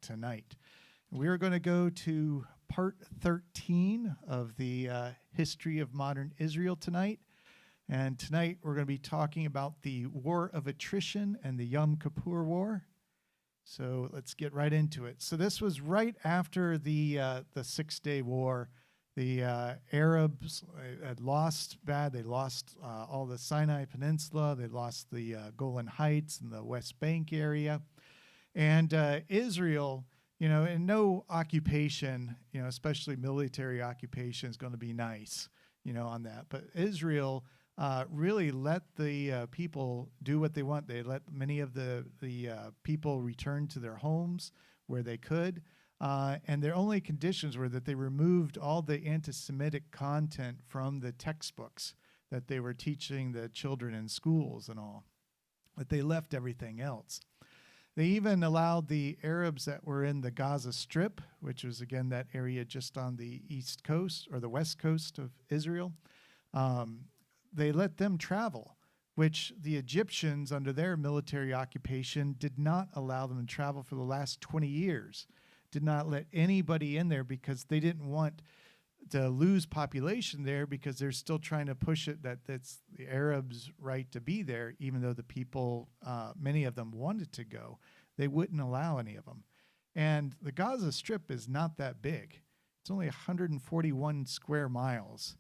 tonight. We are going to go to part 13 of the history of modern Israel tonight. And tonight we're going to be talking about the War of Attrition and the Yom Kippur War. So let's get right into it. So this was right after the 6-Day War. The Arabs had lost bad. They lost all the Sinai Peninsula. They lost the Golan Heights and the West Bank area. And Israel, and no occupation, especially military occupation, is going to be nice, on that. But Israel really let the people do what they want. They let many of the people return to their homes where they could. And their only conditions were that they removed all the anti-Semitic content from the textbooks that they were teaching the children in schools and all. But they left everything else. They even allowed the Arabs that were in the Gaza Strip, which was, again, that area just on the east coast or the west coast of Israel. They let them travel, which the Egyptians, under their military occupation, did not allow them to travel for the last 20 years. Did not let anybody in there because they didn't want to lose population there, because they're still trying to push it that that's the Arabs' right to be there, even though the people, many of them wanted to go. They wouldn't allow any of them. And the Gaza Strip is not that big. It's only 141 square miles.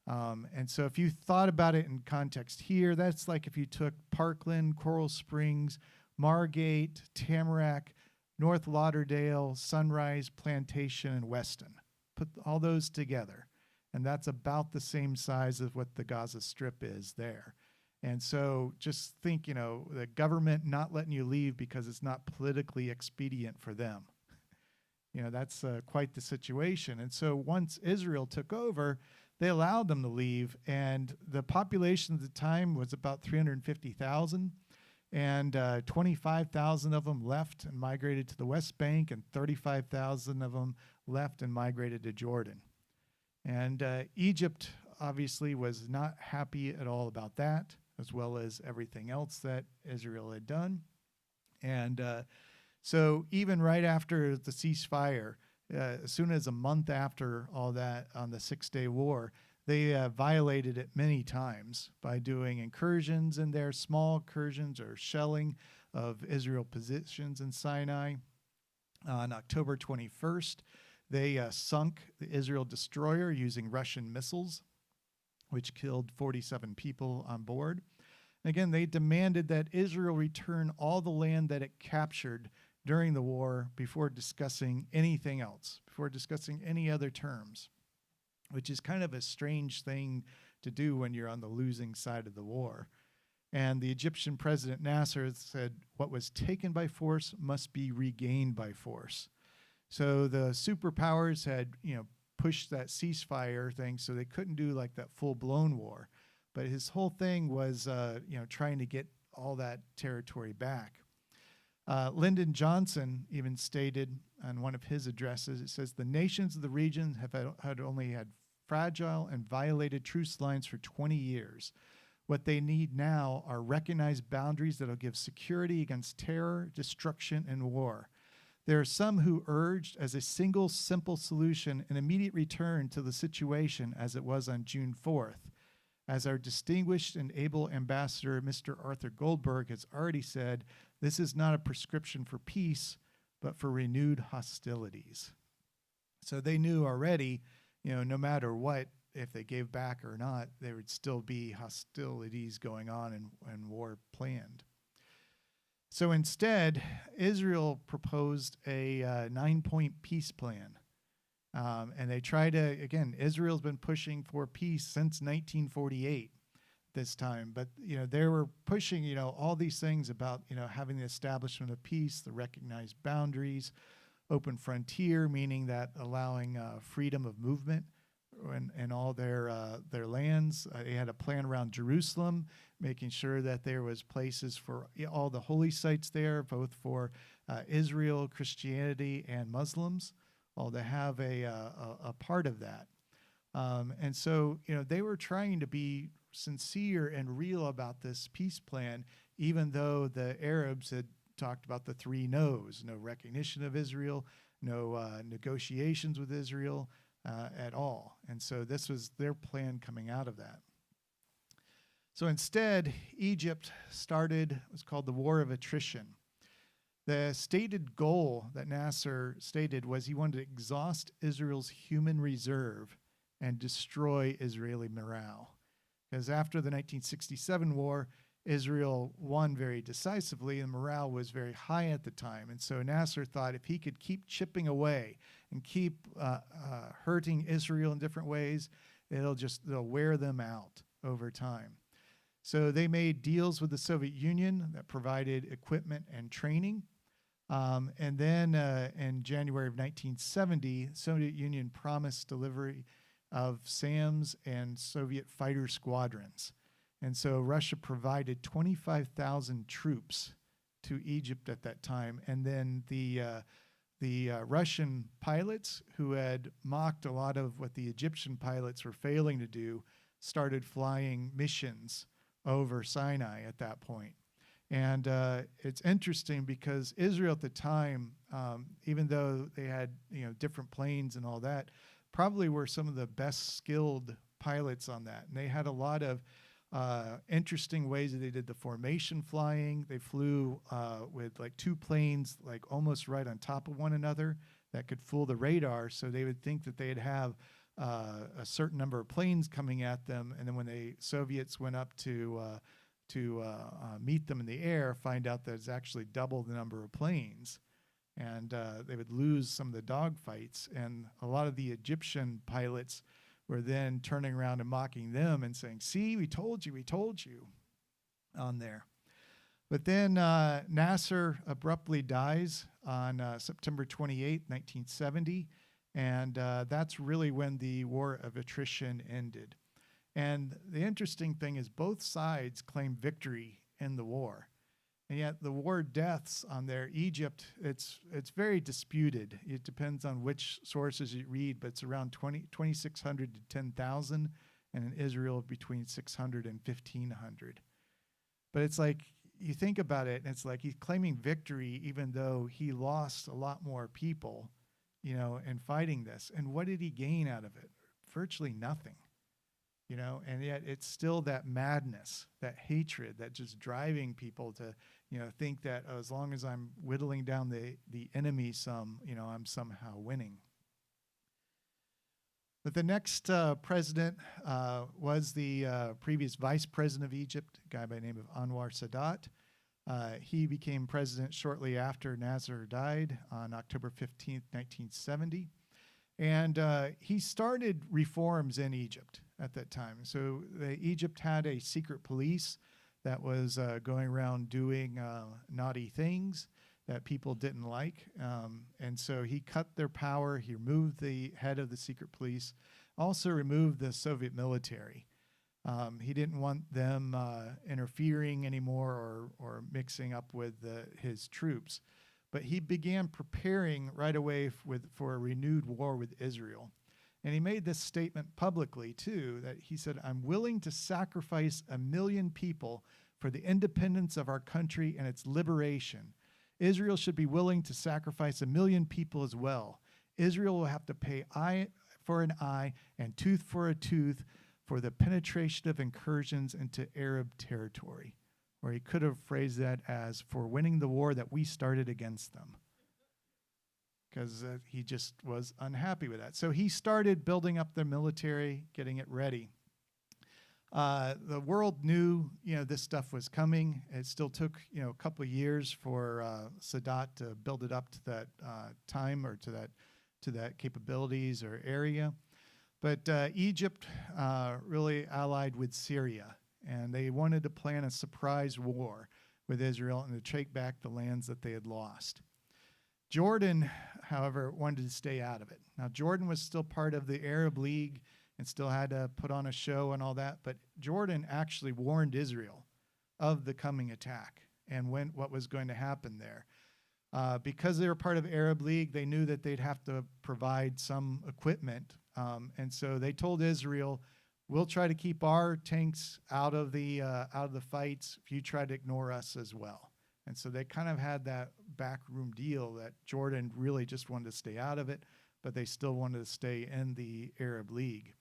And so if you thought about it in context here, that's like if you took Parkland, Coral Springs, Margate, Tamarack, North Lauderdale, Sunrise, Plantation, and Weston. Put all those together, and that's about the same size as what the Gaza Strip is there. And so just think, the government not letting you leave because it's not politically expedient for them. That's quite the situation. And so once Israel took over, they allowed them to leave, and the population at the time was about 350,000. And 25,000 of them left and migrated to the West Bank, and 35,000 of them left and migrated to Jordan. And Egypt obviously was not happy at all about that, as well as everything else that Israel had done. And so even right after the ceasefire, as soon as a month after all that on the 6-Day War, they violated it many times by doing incursions in there, small incursions or shelling of Israel positions in Sinai. On October 21st, they sunk the Israel destroyer using Russian missiles, which killed 47 people on board. And again, they demanded that Israel return all the land that it captured during the war before discussing anything else, before discussing any other terms, which is kind of a strange thing to do when you're on the losing side of the war. And the Egyptian president Nasser said, what was taken by force must be regained by force. So the superpowers had, pushed that ceasefire thing, so they couldn't do like that full-blown war. But his whole thing was, trying to get all that territory back. Lyndon Johnson even stated on one of his addresses, it says, the nations of the region had only had fragile and violated truce lines for 20 years. What they need now are recognized boundaries that will give security against terror, destruction, and war. There are some who urged as a single simple solution an immediate return to the situation as it was on June 4th. As our distinguished and able ambassador, Mr. Arthur Goldberg, has already said, this is not a prescription for peace, but for renewed hostilities. So they knew already, no matter what, if they gave back or not, there would still be hostilities going on and war planned. So instead, Israel proposed a 9-point peace plan. And they try to, again, Israel's been pushing for peace since 1948 this time. But, they were pushing, all these things about, having the establishment of peace, the recognized boundaries, open frontier, meaning that allowing freedom of movement in all their lands. They had a plan around Jerusalem, making sure that there was places for all the holy sites there, both for Israel, Christianity, and Muslims, all to have a part of that. And so, they were trying to be sincere and real about this peace plan, even though the Arabs had talked about the 3 no's: no recognition of Israel, no negotiations with Israel at all. And so this was their plan coming out of that. So instead, Egypt started what's called the War of Attrition. The stated goal that Nasser stated was he wanted to exhaust Israel's human reserve and destroy Israeli morale. Because after the 1967 war, Israel won very decisively, and morale was very high at the time. And so Nasser thought if he could keep chipping away and keep hurting Israel in different ways, they'll wear them out over time. So they made deals with the Soviet Union that provided equipment and training. And then in January of 1970, the Soviet Union promised delivery of SAMs and Soviet fighter squadrons. And so Russia provided 25,000 troops to Egypt at that time. And then the Russian pilots, who had mocked a lot of what the Egyptian pilots were failing to do, started flying missions over Sinai at that point. And it's interesting because Israel at the time, even though they had different planes and all that, probably were some of the best skilled pilots on that. And they had a lot of interesting ways that they did the formation flying. They flew with like 2 planes like almost right on top of one another that could fool the radar. So they would think that they'd have a certain number of planes coming at them. And then when the Soviets went up to meet them in the air, find out that it's actually double the number of planes. And they would lose some of the dogfights. And a lot of the Egyptian pilots were then turning around and mocking them and saying, "See, we told you on there." But then Nasser abruptly dies on September 28, 1970. And that's really when the War of Attrition ended. And the interesting thing is both sides claim victory in the war. And yet the war deaths on there, Egypt, it's very disputed. It depends on which sources you read, but it's around 2,600 to 10,000, and in Israel between 600 and 1,500. But it's like, you think about it, and it's like he's claiming victory even though he lost a lot more people, in fighting this. And what did he gain out of it? Virtually nothing. And yet it's still that madness, that hatred, that just driving people to, think that as long as I'm whittling down the enemy some, I'm somehow winning. But the next president was the previous vice president of Egypt, a guy by the name of Anwar Sadat. He became president shortly after Nasser died on October 15th, 1970. And he started reforms in Egypt at that time. So Egypt had a secret police that was going around doing naughty things that people didn't like. And so he cut their power. He removed the head of the secret police, also removed the Soviet military. He didn't want them interfering anymore or mixing up with his troops. But he began preparing right away for a renewed war with Israel. And he made this statement publicly, too, that he said, "I'm willing to sacrifice 1 million people for the independence of our country and its liberation. Israel should be willing to sacrifice 1 million people as well. Israel will have to pay eye for an eye and tooth for a tooth for the penetration of incursions into Arab territory." Or he could have phrased that as, "for winning the war that we started against them." Because he just was unhappy with that. So he started building up the military, getting it ready. The world knew, this stuff was coming. It still took, a couple of years for Sadat to build it up to that time or to that capabilities or area. But Egypt really allied with Syria. And they wanted to plan a surprise war with Israel and to take back the lands that they had lost. Jordan, however, wanted to stay out of it. Now, Jordan was still part of the Arab League and still had to put on a show and all that, but Jordan actually warned Israel of the coming attack and what was going to happen there. Because they were part of the Arab League, they knew that they'd have to provide some equipment. And so they told Israel, "We'll try to keep our tanks out of the fights if you try to ignore us as well." And so they kind of had that backroom deal that Jordan really just wanted to stay out of it, but they still wanted to stay in the Arab League.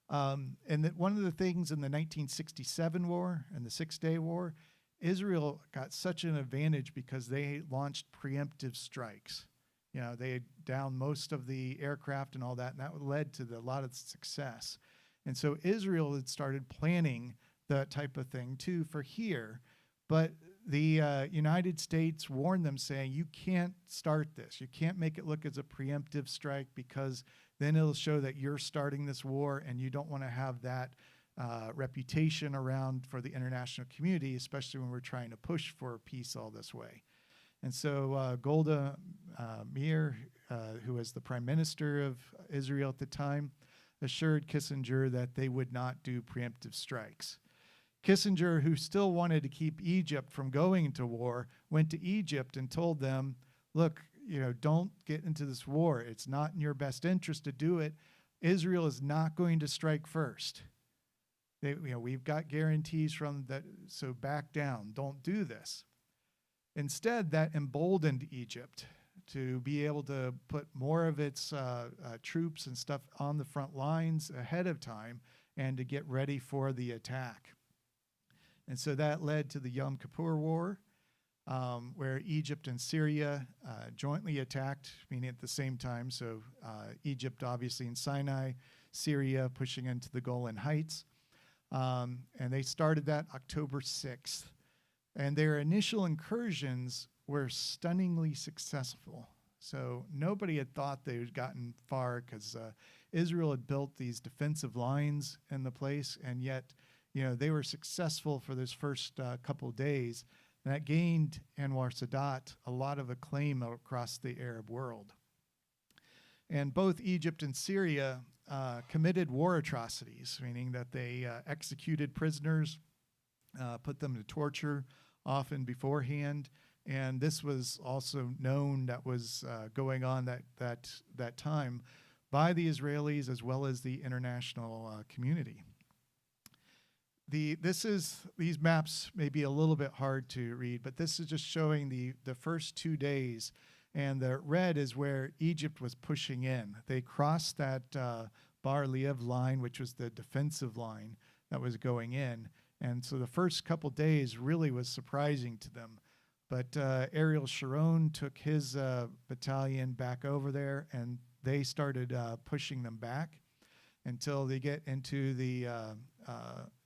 And that one of the things in the 1967 war and the Six-Day War, Israel got such an advantage because they launched preemptive strikes. You know, they had downed most of the aircraft and all that, and that led to a lot of success. And so Israel had started planning that type of thing too for here. But the United States warned them, saying, you can't start this. You can't make it look as a preemptive strike, because then it'll show that you're starting this war, and you don't want to have that reputation around for the international community, especially when we're trying to push for peace all this way. And so Golda Meir, who was the prime minister of Israel at the time, assured Kissinger that they would not do preemptive strikes. Kissinger, who still wanted to keep Egypt from going into war, went to Egypt and told them, look, don't get into this war. It's not in your best interest to do it. Israel is not going to strike first. We've got guarantees from that, so back down. Don't do this. Instead, that emboldened Egypt to be able to put more of its troops and stuff on the front lines ahead of time and to get ready for the attack. And so that led to the Yom Kippur War, where Egypt and Syria jointly attacked, meaning at the same time. So Egypt obviously in Sinai, Syria pushing into the Golan Heights. And they started that October 6th. And their initial incursions were stunningly successful. So nobody had thought they had gotten far, because Israel had built these defensive lines in the place, and yet they were successful for this first couple of days. And that gained Anwar Sadat a lot of acclaim across the Arab world. And both Egypt and Syria committed war atrocities, meaning that they executed prisoners, put them to torture, often beforehand. And this was also known that was going on that time by the Israelis as well as the international community. These maps may be a little bit hard to read, but this is just showing the first 2 days, and the red is where Egypt was pushing in. They crossed that Bar Lev line, which was the defensive line that was going in, and so the first couple days really was surprising to them. But Ariel Sharon took his battalion back over there, and they started pushing them back until they get into the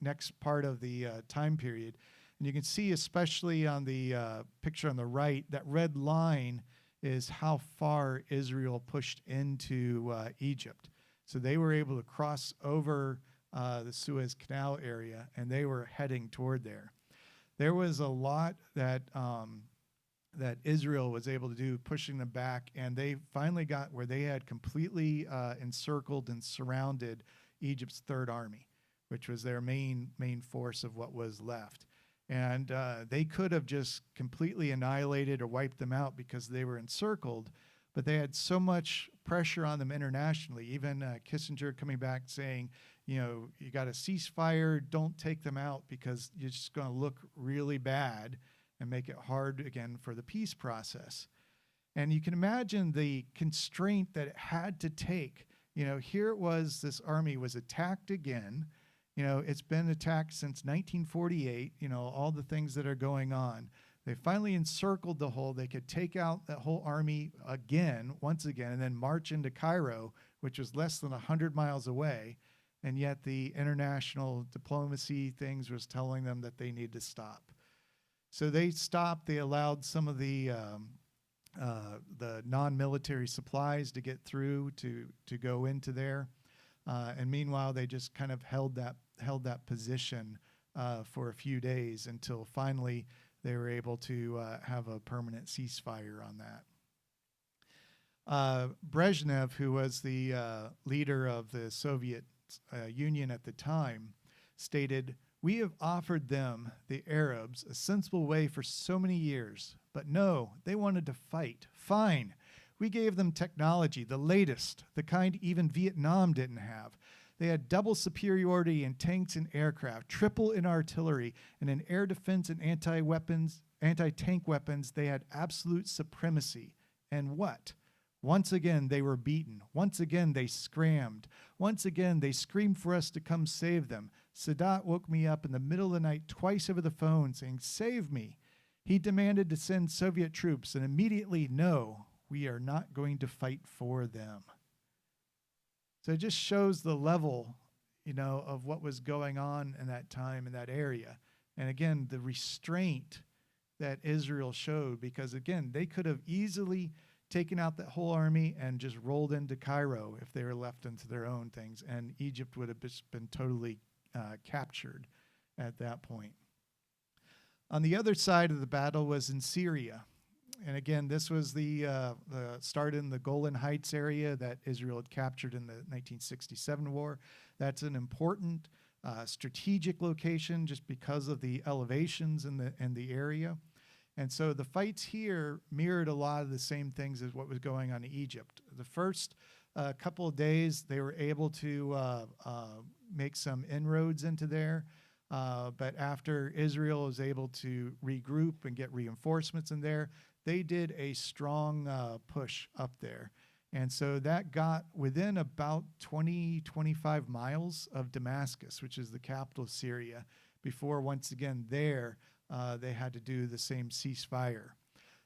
next part of the time period. And you can see, especially on the picture on the right, that red line is how far Israel pushed into Egypt. So they were able to cross over the Suez Canal area, and they were heading toward there. There was a lot that Israel was able to do, pushing them back, and they finally got where they had completely encircled and surrounded Egypt's Third Army, which was their main force of what was left. And they could have just completely annihilated or wiped them out because they were encircled, but they had so much pressure on them internationally, even Kissinger coming back saying, you got a ceasefire, don't take them out because you're just going to look really bad and make it hard again for the peace process. And you can imagine the constraint that it had to take. Here it was, this army was attacked again. It's been attacked since 1948, all the things that are going on. They finally encircled the whole, they could take out that whole army once again, and then march into Cairo, which was less than 100 miles away. And yet the international diplomacy things was telling them that they need to stop. So they stopped. They allowed some of the non-military supplies to get through to go into there, and meanwhile they just kind of held that position for a few days until finally they were able to have a permanent ceasefire on that. Brezhnev, who was the leader of the Soviet Union at the time, stated, "We have offered them, the Arabs, a sensible way for so many years, but no, they wanted to fight. Fine. We gave them technology, the latest, the kind even Vietnam didn't have. They had double superiority in tanks and aircraft, triple in artillery, and in air defense and anti-tank weapons, they had absolute supremacy. And what? Once again, they were beaten. Once again, they scrammed. Once again, they screamed for us to come save them. Sadat woke me up in the middle of the night twice over the phone saying, "Save me." He demanded to send Soviet troops, and immediately, no, we are not going to fight for them. So it just shows the level, of what was going on in that time in that area. And again, the restraint that Israel showed, because again, they could have easily taken out that whole army and just rolled into Cairo if they were left into their own things, and Egypt would have just been totally captured at that point. On the other side of the battle was in Syria. And again, this was the start in the Golan Heights area that Israel had captured in the 1967 war. That's an important strategic location just because of the elevations in the area. And so the fights here mirrored a lot of the same things as what was going on in Egypt. The first couple of days, they were able to make some inroads into there. But after Israel was able to regroup and get reinforcements in there, they did a strong push up there. And so that got within about 25 miles of Damascus, which is the capital of Syria, before once again there they had to do the same ceasefire.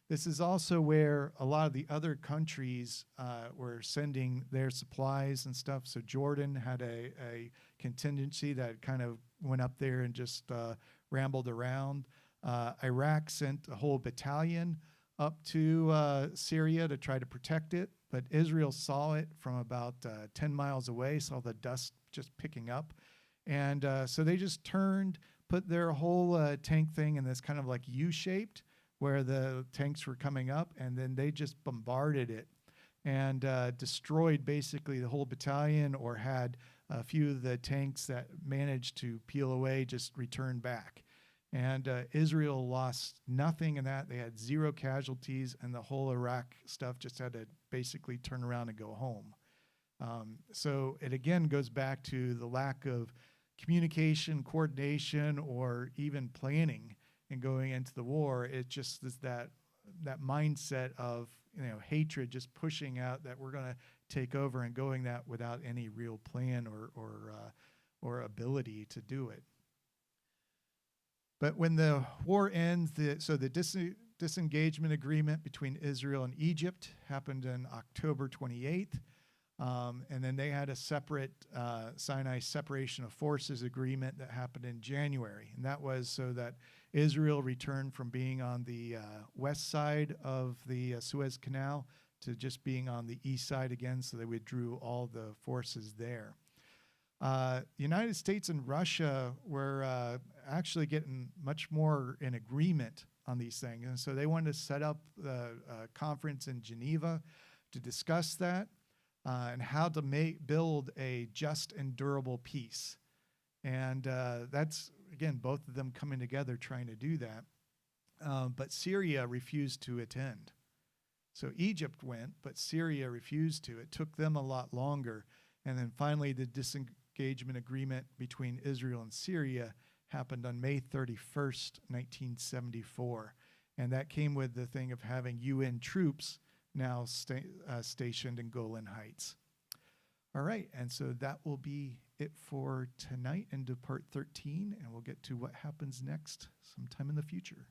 This is also where a lot of the other countries were sending their supplies and stuff. So Jordan had a contingency that kind of went up there and just rambled around. Iraq sent a whole battalion up to Syria to try to protect it, but Israel saw it from about 10 miles away, saw the dust just picking up. And so they just turned, put their whole tank thing in this kind of like U-shaped where the tanks were coming up, and then they just bombarded it and destroyed basically the whole battalion, or had a few of the tanks that managed to peel away just return back. And Israel lost nothing in that. They had 0 casualties, and the whole Iraq stuff just had to basically turn around and go home. So it again goes back to the lack of communication, coordination, or even planning and going into the war. It just is that mindset of hatred just pushing out that we're going to take over, and going that without any real plan or ability to do it. But when the war ends, the disengagement agreement between Israel and Egypt happened on October 28th. And then they had a separate Sinai separation of forces agreement that happened in January. And that was so that Israel returned from being on the west side of the Suez Canal to just being on the east side again, so they withdrew all the forces there. The United States and Russia were actually getting much more in agreement on these things. And so they wanted to set up the conference in Geneva to discuss that and how to build a just and durable peace. And that's, again, both of them coming together trying to do that. But Syria refused to attend. So Egypt went, but Syria refused to. It took them a lot longer. And then finally, the disengagement agreement between Israel and Syria happened on May 31st, 1974. And that came with the thing of having UN troops now stationed in Golan Heights. All right, and so that will be it for tonight into part 13, and we'll get to what happens next sometime in the future.